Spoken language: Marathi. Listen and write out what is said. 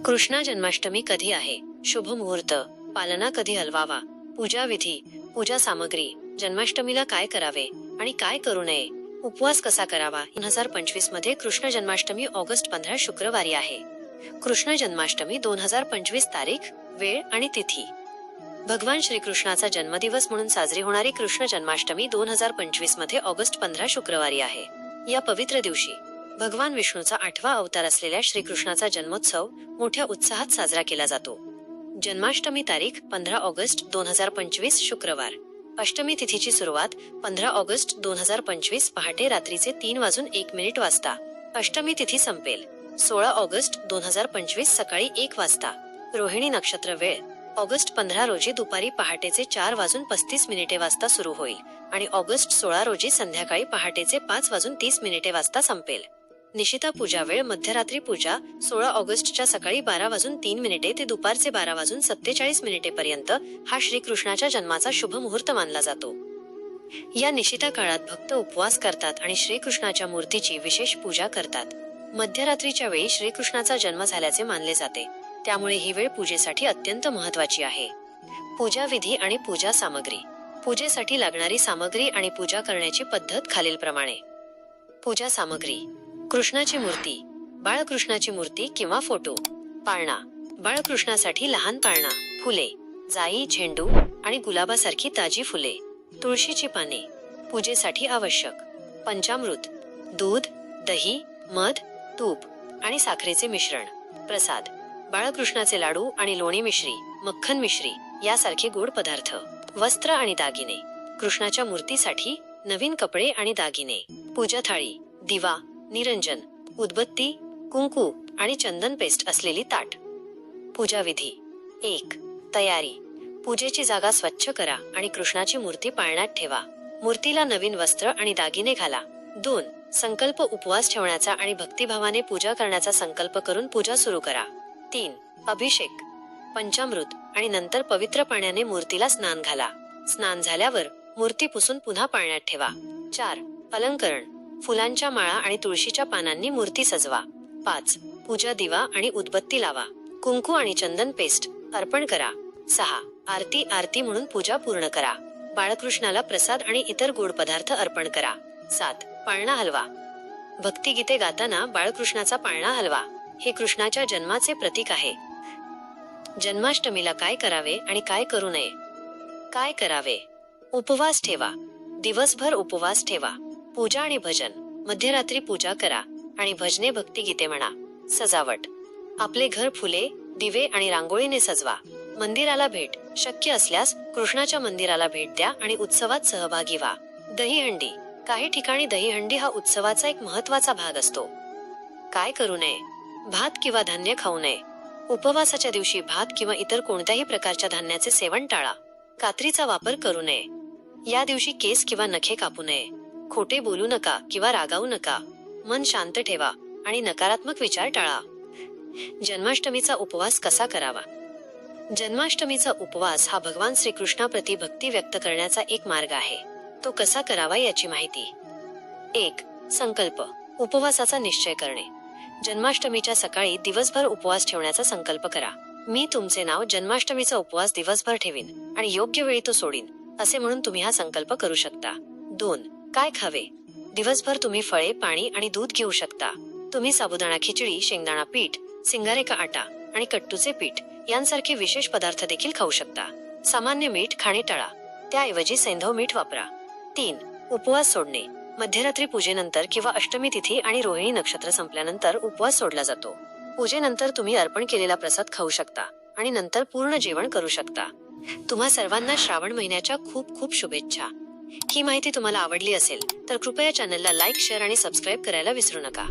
कृष्णा जन्माष्टमी कधी आहे? शुभ मुहूर्त, पालना कधी हलवावा, पूजा विधी, पूजा सामग्री, जन्माष्टमीला काय करावे आणि काय करू नये, उपवास कसा करावा. 2025 मध्ये कृष्ण जन्माष्टमी ऑगस्ट 15 शुक्रवारी आहे. कृष्ण जन्माष्टमी 2025 तारीख, वेळ आणि तिथी. भगवान श्रीकृष्णाचा जन्मदिवस म्हणून साजरी होणारी कृष्ण जन्माष्टमी 2025 मध्ये ऑगस्ट 15 शुक्रवारी आहे. या पवित्र दिवशी भगवान विष्णूचा 8वा अवतार असलेल्या श्रीकृष्णाचा जन्मोत्सव मोठ्या उत्साहात साजरा केला जातो. जन्माष्टमी तारीख 15 ऑगस्ट 2025 शुक्रवार. अष्टमी तिथीची सुरुवात 15 ऑगस्ट 2025 पहाटे रात्रीचे 3:01 वाजता. अष्टमी तिथी संपेल 16 ऑगस्ट 2025 सकाळी 1 वाजता. रोहिणी नक्षत्र वेळ ऑगस्ट 15 रोजी दुपारी पहाटेचे 4:35 वाजता सुरू होईल आणि ऑगस्ट 16 रोजी संध्याकाळी पहाटेचे 5:30 वाजता संपेल. निशिता पूजा वेळ मध्यरात्री पूजा 16 ऑगस्टच्या सकाळी 12:03 ते दुपारचे 12:47 पर्यंत हा श्रीकृष्णाच्या जन्माचा शुभ मुहूर्त मानला जातो. या निशिता काळात भक्त उपवास करतात आणि श्रीकृष्णाच्या मूर्तीची विशेष पूजा करतात. मध्यरात्रीच्या वेळी श्रीकृष्णाचा जन्म झाल्याचे मानले जाते, त्यामुळे ही वेळ पूजेसाठी अत्यंत महत्वाची आहे. पूजा विधी आणि पूजा सामग्री. पूजेसाठी लागणारी सामग्री आणि पूजा करण्याची पद्धत खालीलप्रमाणे. पूजा सामग्री: कृष्णाची मूर्ती, बाळकृष्णाची मूर्ती किंवा फोटो. पाळणा: बाळकृष्णासाठी लहान पाळणा, फुले, जाई, झेंडू आणि गुलाबासारखी ताजी फुले. तुळशीची पाने. पूजेसाठी आवश्यक: पंचामृत, दूध, दही, मध, तूप आणि साखरेचे मिश्रण. प्रसाद: बाळकृष्णाचे लाडू आणि लोणी मिश्री, मक्खन मिश्री यासारखे गोड पदार्थ. वस्त्र आणि दागिने. कृष्णाच्या मूर्तीसाठी नवीन कपडे आणि दागिने. पूजा थाळी: दिवा, निरंजन, उदबत्ती, कुंकू आणि चंदन पेस्ट असलेली ताट. पूजा विधी: 1. तयारी: पूजेची जागा स्वच्छ करा आणि कृष्णाची मूर्ती पाळण्यात ठेवा. मूर्तीला नवीन वस्त्र आणि दागिने घाला. 2. संकल्प: उपवास ठेवण्याचा आणि भक्तिभावाने पूजा करण्याचा संकल्प करून पूजा सुरू करा. 3. अभिषेक: पंचामृत आणि नंतर पवित्र पाण्याने मूर्तीला स्नान घाला. स्नान झाल्यावर मूर्ती पुसून पुन्हा पाळण्यात ठेवा. 4. अलंकरण: फुलांच्या माळा आणि तुळशीच्या पानांनी मूर्ती सजवा. 5. पूजा दिवा आणि उदबत्ती लावा. कुंकू आणि चंदन पेस्ट अर्पण करा. 6. आरती म्हणून पूजा पूर्ण करा. बाळकृष्णाला प्रसाद आणि इतर गोड पदार्थ अर्पण करा. 7. पाळणा हलवा. भक्तिगीते गाताना बाळकृष्णाचा पाळणा हलवा. हे कृष्णाच्या जन्माचे प्रतीक आहे. जन्माष्टमीला काय करावे आणि काय करू नये. काय करावे: उपवास ठेवा. दिवसभर उपवास ठेवा. पूजा आणि भजन. मध्यरात्री पूजा करा आणि भजने भक्तिगीते म्हणा. सजावट: आपले घर फुले, दिवे आणि रांगोळीने सजवा. मंदिराला भेट: शक्य असल्यास कृष्णाच्या मंदिराला भेट द्या आणि उत्सवात सहभागी व्हा. दहीहंडी: काही ठिकाणी दहीहंडी हा उत्सवाचा एक महत्वाचा भाग असतो. काय करू नये: भात किंवा धान्य खाऊ नये. उपवासाच्या दिवशी भात किंवा इतर कोणत्याही प्रकारच्या धान्याचे सेवन टाळा. कात्रीचा वापर करू नये. या दिवशी केस किंवा नखे कापू नये. खोटे बोलू नका किंवा रागावू नका. मन शांत ठेवा आणि नकारात्मक विचार टाळा. जन्माष्टमीचा उपवास कसा करावा. जन्माष्टमीचा उपवास हा भगवान श्रीकृष्णाप्रती भक्ती व्यक्त करण्याचा एक मार्ग आहे. तो कसा करावा याची माहिती. 1. संकल्प: उपवासाचा निश्चय करणे. जन्माष्टमीच्या सकाळी दिवसभर उपवास ठेवण्याचा संकल्प करा. मी तुमचे नाव जन्माष्टमीचा उपवास दिवसभर ठेवीन आणि योग्य वेळी तो सोडीन, असे म्हणून तुम्ही हा संकल्प करू शकता. 2. काय खावे. दिवसभर तुम्ही फळे, पाणी आणि दूध घेऊ शकता. तुम्ही साबुदाणा खिचडी, शेंगदाणा पीठ, सिंगारेका आटा आणि कट्टूचे पीठ यांसारखे विशेष पदार्थ देखील खाऊ शकता. सामान्य मीठ खाणे टाळा, त्याऐवजी सैंधव मीठ वापरा. 3. उपवास सोडणे. मध्यरात्री पूजेनंतर किंवा अष्टमी तिथी आणि रोहिणी नक्षत्र संपल्यानंतर उपवास सोडला जातो. पूजेनंतर तुम्ही अर्पण केलेला प्रसाद खाऊ शकता आणि नंतर पूर्ण जेवण करू शकता. तुम्हा सर्वांना श्रावण महिन्याच्या खूप खूप शुभेच्छा. ही माहिती तुम्हाला आवडली असेल तर कृपया चॅनलला लाईक, शेअर आणि सबस्क्राईब करायला विसरू नका.